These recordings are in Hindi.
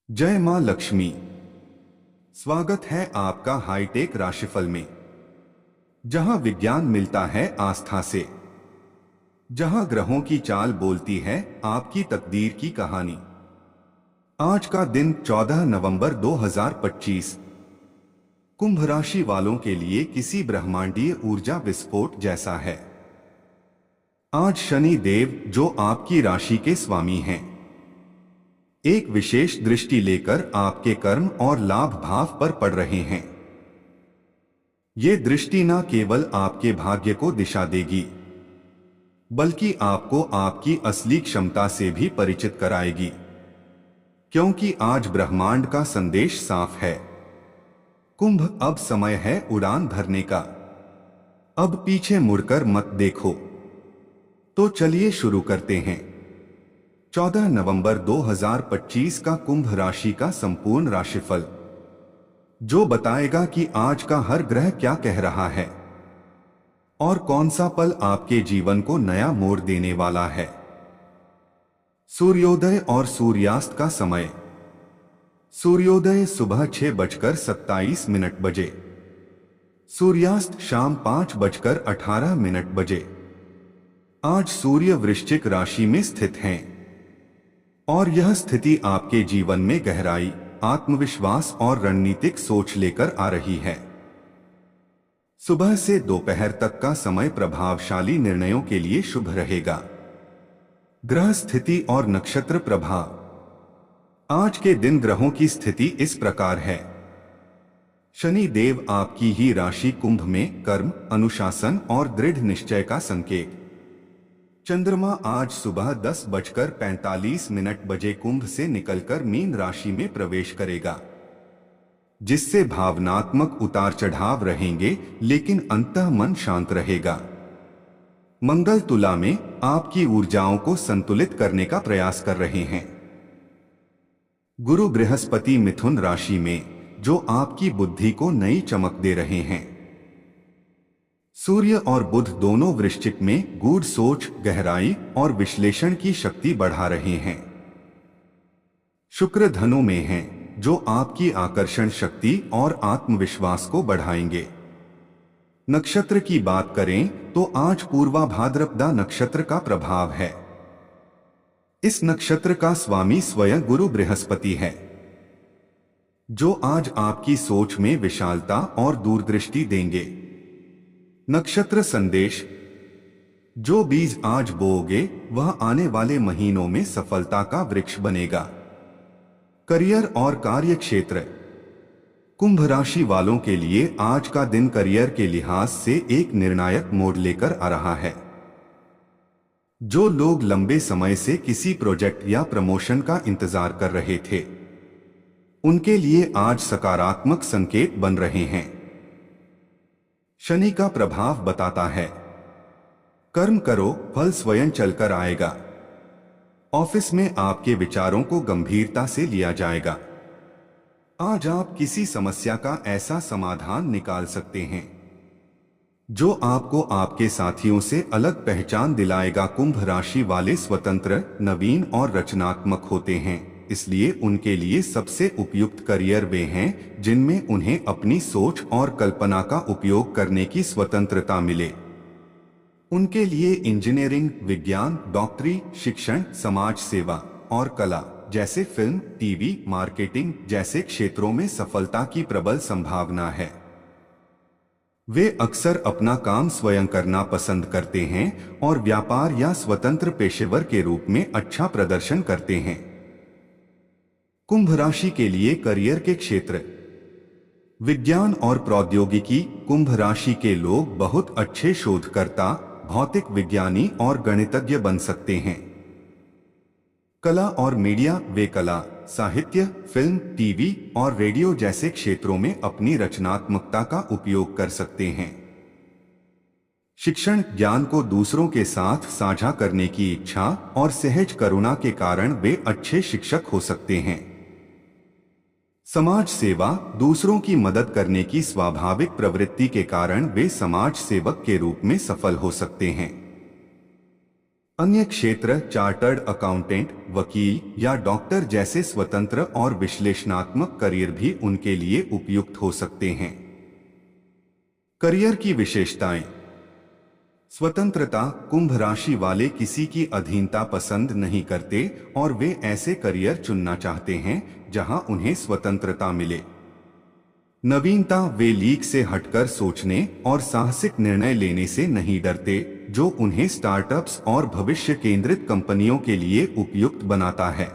जय मां लक्ष्मी। स्वागत है आपका हाईटेक राशिफल में, जहां विज्ञान मिलता है आस्था से, जहां ग्रहों की चाल बोलती है आपकी तकदीर की कहानी। आज का दिन 14 नवंबर 2025 कुंभ राशि वालों के लिए किसी ब्रह्मांडीय ऊर्जा विस्फोट जैसा है। आज शनि देव, जो आपकी राशि के स्वामी हैं, एक विशेष दृष्टि लेकर आपके कर्म और लाभ भाव पर पड़ रहे हैं। ये दृष्टि न केवल आपके भाग्य को दिशा देगी, बल्कि आपको आपकी असली क्षमता से भी परिचित कराएगी, क्योंकि आज ब्रह्मांड का संदेश साफ है। कुंभ, अब समय है उड़ान भरने का। अब पीछे मुड़कर मत देखो। तो चलिए शुरू करते हैं। 14 नवंबर 2025 का कुंभ राशि का संपूर्ण राशिफल, जो बताएगा कि आज का हर ग्रह क्या कह रहा है और कौन सा पल आपके जीवन को नया मोड़ देने वाला है। सूर्योदय और सूर्यास्त का समय। सूर्योदय सुबह 6:27 बजे, सूर्यास्त शाम 5:18 बजे। आज सूर्य वृश्चिक राशि में स्थित हैं और यह स्थिति आपके जीवन में गहराई, आत्मविश्वास और रणनीतिक सोच लेकर आ रही है। सुबह से दोपहर तक का समय प्रभावशाली निर्णयों के लिए शुभ रहेगा। ग्रह स्थिति और नक्षत्र प्रभाव। आज के दिन ग्रहों की स्थिति इस प्रकार है। शनि देव आपकी ही राशि कुंभ में कर्म, अनुशासन और दृढ़ निश्चय का संकेत। चंद्रमा आज सुबह 10:45 बजे कुंभ से निकलकर मीन राशि में प्रवेश करेगा, जिससे भावनात्मक उतार चढ़ाव रहेंगे, लेकिन अंतः मन शांत रहेगा। मंगल तुला में आपकी ऊर्जाओं को संतुलित करने का प्रयास कर रहे हैं। गुरु बृहस्पति मिथुन राशि में, जो आपकी बुद्धि को नई चमक दे रहे हैं। सूर्य और बुध दोनों वृश्चिक में गूढ़ सोच, गहराई और विश्लेषण की शक्ति बढ़ा रहे हैं। शुक्र धनु में हैं, जो आपकी आकर्षण शक्ति और आत्मविश्वास को बढ़ाएंगे। नक्षत्र की बात करें तो आज पूर्वा भाद्रपदा नक्षत्र का प्रभाव है। इस नक्षत्र का स्वामी स्वयं गुरु बृहस्पति है, जो आज आपकी सोच में विशालता और दूरदृष्टि देंगे। नक्षत्र संदेश। जो बीज आज बोओगे वह आने वाले महीनों में सफलता का वृक्ष बनेगा। करियर और कार्य क्षेत्र। कुंभ राशि वालों के लिए आज का दिन करियर के लिहाज से एक निर्णायक मोड़ लेकर आ रहा है। जो लोग लंबे समय से किसी प्रोजेक्ट या प्रमोशन का इंतजार कर रहे थे, उनके लिए आज सकारात्मक संकेत बन रहे हैं। शनि का प्रभाव बताता है, कर्म करो, फल स्वयं चलकर आएगा। ऑफिस में आपके विचारों को गंभीरता से लिया जाएगा। आज आप किसी समस्या का ऐसा समाधान निकाल सकते हैं जो आपको आपके साथियों से अलग पहचान दिलाएगा। कुंभ राशि वाले स्वतंत्र, नवीन और रचनात्मक होते हैं, इसलिए उनके लिए सबसे उपयुक्त करियर वे हैं जिनमें उन्हें अपनी सोच और कल्पना का उपयोग करने की स्वतंत्रता मिले। उनके लिए इंजीनियरिंग, विज्ञान, डॉक्टरी, शिक्षण, समाज सेवा और कला जैसे फिल्म, टीवी, मार्केटिंग जैसे क्षेत्रों में सफलता की प्रबल संभावना है। वे अक्सर अपना काम स्वयं करना पसंद करते हैं और व्यापार या स्वतंत्र पेशेवर के रूप में अच्छा प्रदर्शन करते हैं। कुंभ राशि के लिए करियर के क्षेत्र। विज्ञान और प्रौद्योगिकी। कुंभ राशि के लोग बहुत अच्छे शोधकर्ता, भौतिक विज्ञानी और गणितज्ञ बन सकते हैं। कला और मीडिया। वे कला, साहित्य, फिल्म, टीवी और रेडियो जैसे क्षेत्रों में अपनी रचनात्मकता का उपयोग कर सकते हैं। शिक्षण। ज्ञान को दूसरों के साथ साझा करने की इच्छा और सहज करुणा के कारण वे अच्छे शिक्षक हो सकते हैं। समाज सेवा। दूसरों की मदद करने की स्वाभाविक प्रवृत्ति के कारण वे समाज सेवक के रूप में सफल हो सकते हैं। अन्य क्षेत्र चार्टर्ड अकाउंटेंट, वकील या डॉक्टर जैसे स्वतंत्र और विश्लेषणात्मक करियर भी उनके लिए उपयुक्त हो सकते हैं। करियर की विशेषताएं। स्वतंत्रता। कुंभ राशि वाले किसी की अधीनता पसंद नहीं करते और वे ऐसे करियर चुनना चाहते हैं जहां उन्हें स्वतंत्रता मिले। नवीनता। वे लीक से हटकर सोचने और साहसिक निर्णय लेने से नहीं डरते, जो उन्हें स्टार्टअप्स और भविष्य केंद्रित कंपनियों के लिए उपयुक्त बनाता है।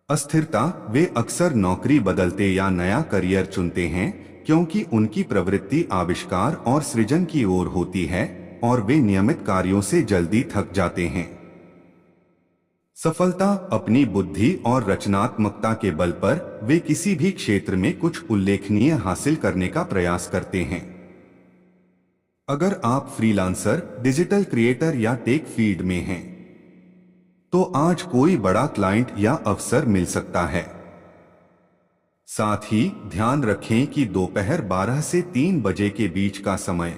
अस्थिरता। वे अक्सर नौकरी बदलते या नया करियर चुनते हैं क्योंकि उनकी प्रवृत्ति आविष्कार और सृजन की ओर होती है और वे नियमित कार्यों से जल्दी थक जाते हैं। सफलता। अपनी बुद्धि और रचनात्मकता के बल पर वे किसी भी क्षेत्र में कुछ उल्लेखनीय हासिल करने का प्रयास करते हैं। अगर आप फ्रीलांसर, डिजिटल क्रिएटर या टेक फील्ड में हैं, तो आज कोई बड़ा क्लाइंट या अवसर मिल सकता है। साथ ही ध्यान रखें कि दोपहर 12 से 3 बजे के बीच का समय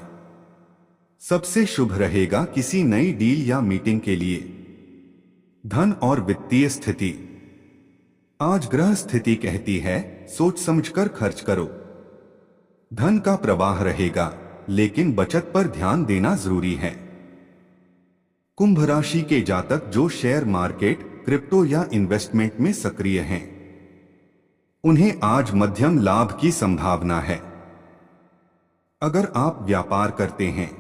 सबसे शुभ रहेगा किसी नई डील या मीटिंग के लिए। धन और वित्तीय स्थिति। आज ग्रह स्थिति कहती है, सोच समझकर खर्च करो। धन का प्रवाह रहेगा, लेकिन बचत पर ध्यान देना जरूरी है। कुंभ राशि के जातक जो शेयर मार्केट, क्रिप्टो या इन्वेस्टमेंट में सक्रिय हैं, उन्हें आज मध्यम लाभ की संभावना है। अगर आप व्यापार करते हैं,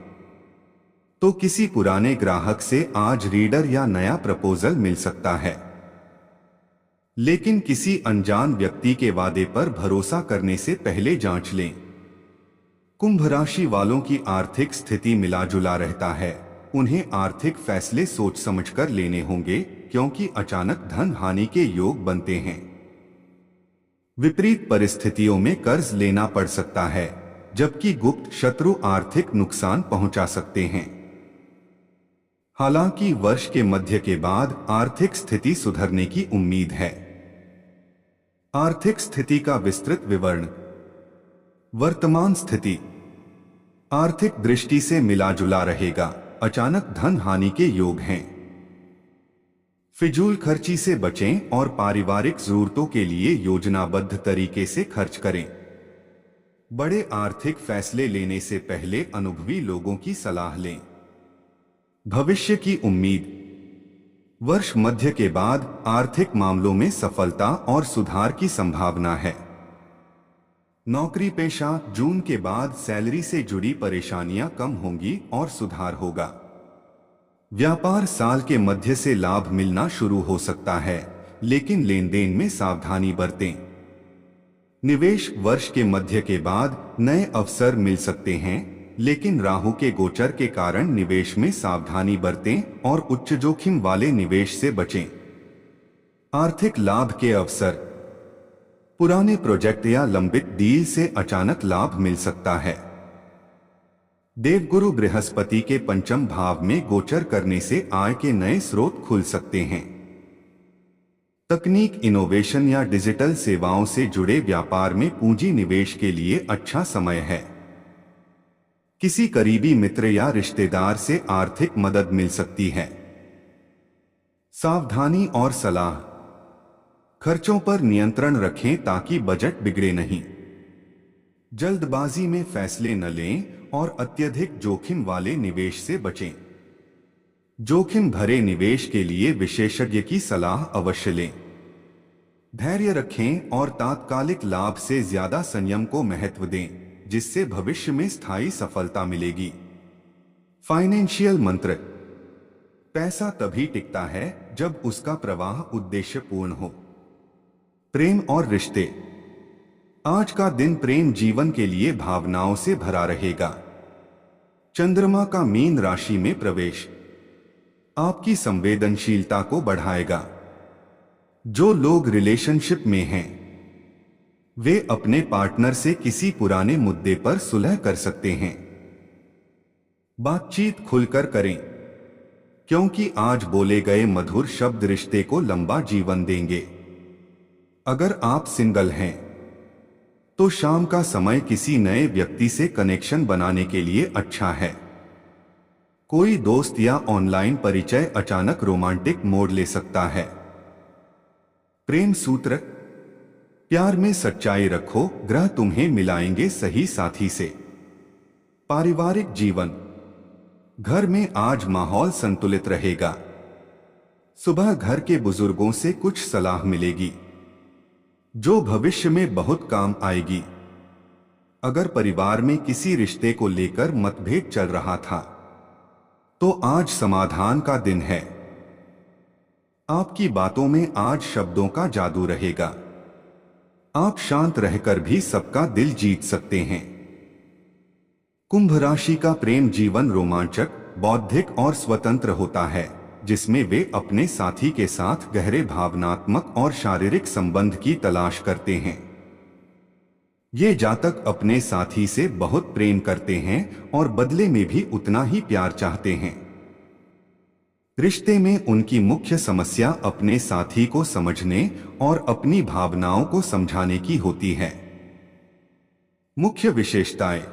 तो किसी पुराने ग्राहक से आज रीडर या नया प्रपोजल मिल सकता है, लेकिन किसी अनजान व्यक्ति के वादे पर भरोसा करने से पहले जांच लें। कुंभ राशि वालों की आर्थिक स्थिति मिला जुला रहता है। उन्हें आर्थिक फैसले सोच समझकर लेने होंगे क्योंकि अचानक धन हानि के योग बनते हैं। विपरीत परिस्थितियों में कर्ज लेना पड़ सकता है, जबकि गुप्त शत्रु आर्थिक नुकसान पहुंचा सकते हैं। हालांकि वर्ष के मध्य के बाद आर्थिक स्थिति सुधरने की उम्मीद है। आर्थिक स्थिति का विस्तृत विवरण। वर्तमान स्थिति आर्थिक दृष्टि से मिला जुला रहेगा। अचानक धन हानि के योग हैं। फिजूल खर्ची से बचें और पारिवारिक जरूरतों के लिए योजनाबद्ध तरीके से खर्च करें। बड़े आर्थिक फैसले लेने से पहले अनुभवी लोगों की सलाह लें। भविष्य की उम्मीद। वर्ष मध्य के बाद आर्थिक मामलों में सफलता और सुधार की संभावना है। नौकरी पेशा। जून के बाद सैलरी से जुड़ी परेशानियां कम होंगी और सुधार होगा। व्यापार साल के मध्य से लाभ मिलना शुरू हो सकता है, लेकिन लेन देन में सावधानी बरतें। निवेश। वर्ष के मध्य के बाद नए अवसर मिल सकते हैं, लेकिन राहु के गोचर के कारण निवेश में सावधानी बरतें और उच्च जोखिम वाले निवेश से बचें। आर्थिक लाभ के अवसर। पुराने प्रोजेक्ट या लंबित डील से अचानक लाभ मिल सकता है। देवगुरु बृहस्पति के पंचम भाव में गोचर करने से आय के नए स्रोत खुल सकते हैं। तकनीक, इनोवेशन या डिजिटल सेवाओं से जुड़े व्यापार में पूंजी निवेश के लिए अच्छा समय है। किसी करीबी मित्र या रिश्तेदार से आर्थिक मदद मिल सकती है। सावधानी और सलाह। खर्चों पर नियंत्रण रखें ताकि बजट बिगड़े नहीं। जल्दबाजी में फैसले न लें और अत्यधिक जोखिम वाले निवेश से बचें। जोखिम भरे निवेश के लिए विशेषज्ञ की सलाह अवश्य लें। धैर्य रखें और तात्कालिक लाभ से ज्यादा संयम को महत्व दें, जिससे भविष्य में स्थायी सफलता मिलेगी। फाइनेंशियल मंत्र। पैसा तभी टिकता है जब उसका प्रवाह उद्देश्यपूर्ण हो। प्रेम और रिश्ते। आज का दिन प्रेम जीवन के लिए भावनाओं से भरा रहेगा। चंद्रमा का मीन राशि में प्रवेश आपकी संवेदनशीलता को बढ़ाएगा। जो लोग रिलेशनशिप में हैं, वे अपने पार्टनर से किसी पुराने मुद्दे पर सुलह कर सकते हैं। बातचीत खुलकर करें, क्योंकि आज बोले गए मधुर शब्द रिश्ते को लंबा जीवन देंगे। अगर आप सिंगल हैं, तो शाम का समय किसी नए व्यक्ति से कनेक्शन बनाने के लिए अच्छा है। कोई दोस्त या ऑनलाइन परिचय अचानक रोमांटिक मोड़ ले सकता है। प्रेम सूत्र। प्यार में सच्चाई रखो, ग्रह तुम्हें मिलाएंगे सही साथी से। पारिवारिक जीवन। घर में आज माहौल संतुलित रहेगा। सुबह घर के बुजुर्गों से कुछ सलाह मिलेगी जो भविष्य में बहुत काम आएगी। अगर परिवार में किसी रिश्ते को लेकर मतभेद चल रहा था तो आज समाधान का दिन है। आपकी बातों में आज शब्दों का जादू रहेगा। आप शांत रहकर भी सबका दिल जीत सकते हैं। कुंभ राशि का प्रेम जीवन रोमांचक, बौद्धिक और स्वतंत्र होता है, जिसमें वे अपने साथी के साथ गहरे भावनात्मक और शारीरिक संबंध की तलाश करते हैं। ये जातक अपने साथी से बहुत प्रेम करते हैं और बदले में भी उतना ही प्यार चाहते हैं। रिश्ते में उनकी मुख्य समस्या अपने साथी को समझने और अपनी भावनाओं को समझाने की होती है। मुख्य विशेषताएं।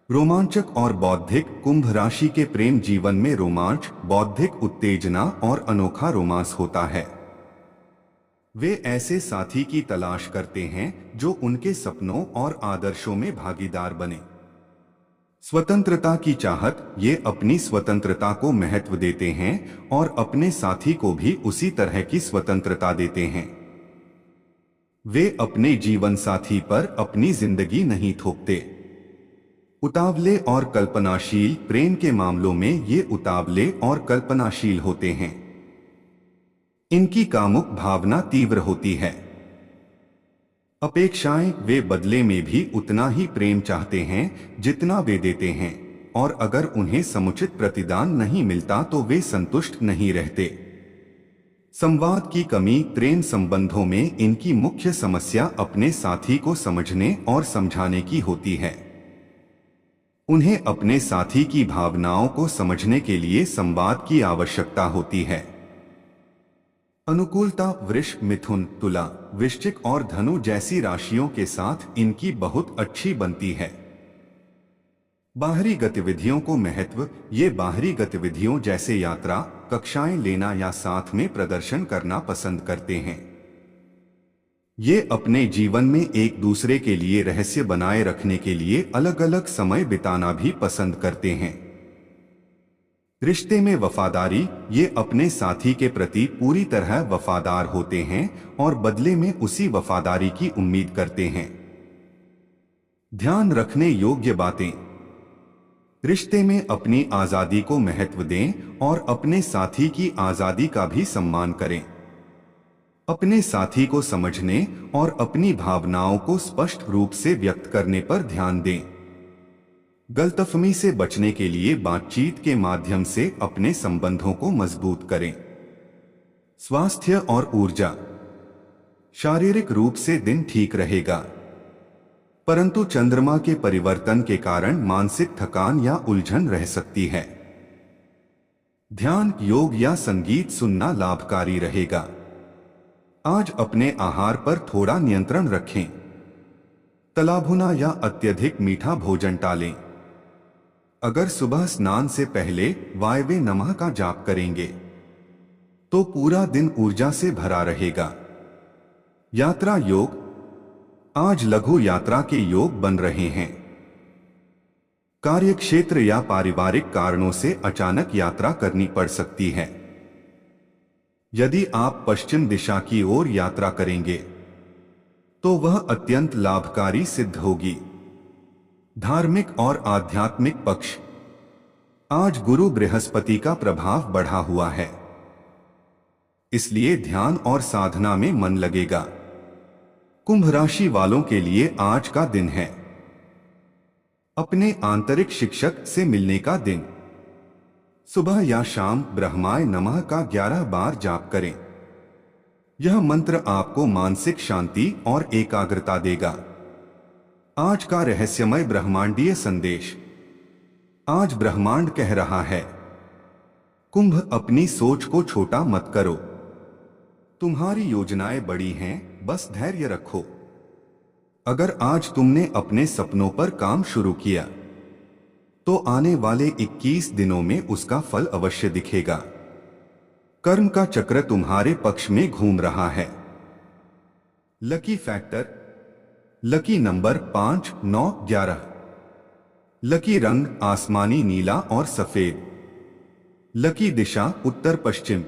रोमांचक और बौद्धिक। कुंभ राशि के प्रेम जीवन में रोमांच, बौद्धिक उत्तेजना और अनोखा रोमांस होता है। वे ऐसे साथी की तलाश करते हैं जो उनके सपनों और आदर्शों में भागीदार बने। स्वतंत्रता की चाहत। ये अपनी स्वतंत्रता को महत्व देते हैं और अपने साथी को भी उसी तरह की स्वतंत्रता देते हैं। वे अपने जीवन साथी पर अपनी जिंदगी नहीं थोपते। उतावले और कल्पनाशील। प्रेम के मामलों में ये उतावले और कल्पनाशील होते हैं। इनकी कामुक भावना तीव्र होती है। अपेक्षाएं। वे बदले में भी उतना ही प्रेम चाहते हैं जितना वे देते हैं, और अगर उन्हें समुचित प्रतिदान नहीं मिलता तो वे संतुष्ट नहीं रहते। संवाद की कमी। प्रेम संबंधों में इनकी मुख्य समस्या अपने साथी को समझने और समझाने की होती है। उन्हें अपने साथी की भावनाओं को समझने के लिए संवाद की आवश्यकता होती है। अनुकूलता। वृष, मिथुन, तुला, वृश्चिक और धनु जैसी राशियों के साथ इनकी बहुत अच्छी बनती है। बाहरी गतिविधियों को महत्व। ये बाहरी गतिविधियों जैसे यात्रा, कक्षाएं लेना या साथ में प्रदर्शन करना पसंद करते हैं। ये अपने जीवन में एक दूसरे के लिए रहस्य बनाए रखने के लिए अलग अलग समय बिताना भी पसंद करते हैं। रिश्ते में वफादारी। ये अपने साथी के प्रति पूरी तरह वफादार होते हैं और बदले में उसी वफादारी की उम्मीद करते हैं। ध्यान रखने योग्य बातें। रिश्ते में अपनी आजादी को महत्व दें और अपने साथी की आजादी का भी सम्मान करें। अपने साथी को समझने और अपनी भावनाओं को स्पष्ट रूप से व्यक्त करने पर ध्यान दें। गलतफहमी से बचने के लिए बातचीत के माध्यम से अपने संबंधों को मजबूत करें। स्वास्थ्य और ऊर्जा। शारीरिक रूप से दिन ठीक रहेगा, परंतु चंद्रमा के परिवर्तन के कारण मानसिक थकान या उलझन रह सकती है। ध्यान, योग या संगीत सुनना लाभकारी रहेगा। आज अपने आहार पर थोड़ा नियंत्रण रखें। तला भुना या अत्यधिक मीठा भोजन टालें। अगर सुबह स्नान से पहले वायवे नमः का जाप करेंगे तो पूरा दिन ऊर्जा से भरा रहेगा। यात्रा योग। आज लघु यात्रा के योग बन रहे हैं। कार्यक्षेत्र या पारिवारिक कारणों से अचानक यात्रा करनी पड़ सकती है। यदि आप पश्चिम दिशा की ओर यात्रा करेंगे तो वह अत्यंत लाभकारी सिद्ध होगी। धार्मिक और आध्यात्मिक पक्ष। आज गुरु बृहस्पति का प्रभाव बढ़ा हुआ है, इसलिए ध्यान और साधना में मन लगेगा। कुंभ राशि वालों के लिए आज का दिन है अपने आंतरिक शिक्षक से मिलने का दिन। सुबह या शाम ब्रह्माय नमः का 11 बार जाप करें। यह मंत्र आपको मानसिक शांति और एकाग्रता देगा। आज का रहस्यमय ब्रह्मांडीय संदेश। आज ब्रह्मांड कह रहा है, कुंभ, अपनी सोच को छोटा मत करो। तुम्हारी योजनाएं बड़ी हैं, बस धैर्य रखो। अगर आज तुमने अपने सपनों पर काम शुरू किया तो आने वाले 21 दिनों में उसका फल अवश्य दिखेगा। कर्म का चक्र तुम्हारे पक्ष में घूम रहा है। Lucky factor, lucky number 5, 9, 11। Lucky रंग आसमानी नीला और सफेद। लकी दिशा उत्तर पश्चिम।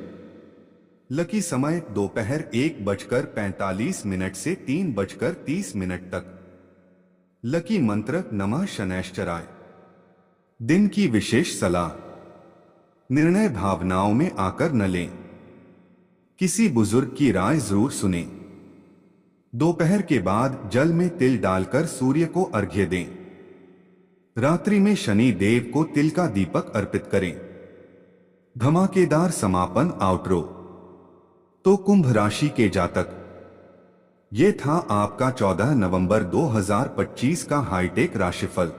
लकी समय दोपहर 1:45 से 3:30 तक। लकी मंत्र नमः शनैश्चराय। दिन की विशेष सलाह, निर्णय भावनाओं में आकर न लें। किसी बुजुर्ग की राय जरूर सुनें। दोपहर के बाद जल में तिल डालकर सूर्य को अर्घ्य दें। रात्रि में शनि देव को तिल का दीपक अर्पित करें। धमाकेदार समापन आउटरो। तो कुंभ राशि के जातक, ये था आपका 14 नवंबर 2025 का हाईटेक राशिफल।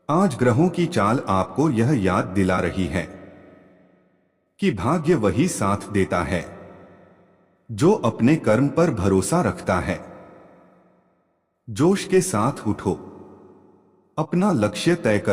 आज ग्रहों की चाल आपको यह याद दिला रही है कि भाग्य वही साथ देता है जो अपने कर्म पर भरोसा रखता है। जोश के साथ उठो, अपना लक्ष्य तय करो।